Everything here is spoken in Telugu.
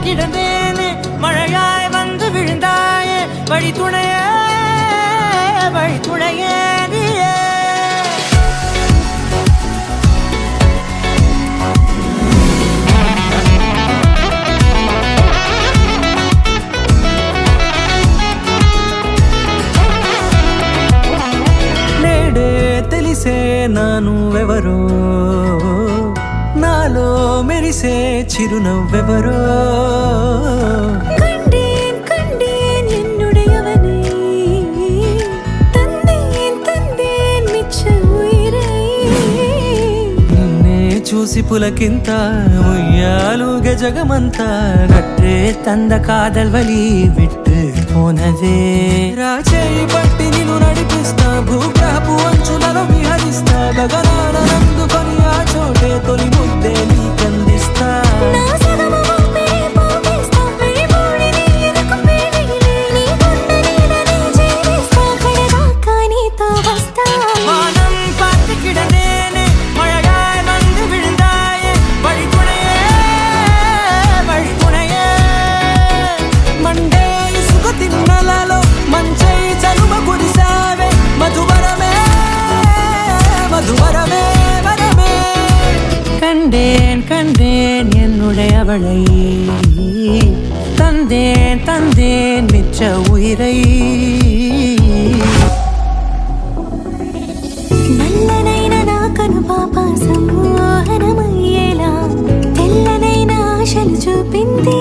கிடந்தேனே மழையாய் வந்து விழுந்தாயே வழி துணையே நீயே నేడే తెలిసే నాను ఎవరో నాలో మెరిసే చిరునవ్వెవరో చూసి పులకింత ఉయ్యాలుగే జగమంతా గట్టే తంద కాదల్ వలి విట్టు పోనదే రాచేయి పట్టి నిన్ను నడిపిస్తా భూగ్రహపు అంచులలో విహరిస్తా గగనాన నందుకొని ఆ చోటే తొలి ముద్దే నీకందిస్తా கண்டேன் என்னுடையவளை தந்தேன் மிச்ச உயிரை నల్లనైన నా కను పాప సమ్మోహనమయ్యేలా తెల్లనైన ఆశలు చూపింది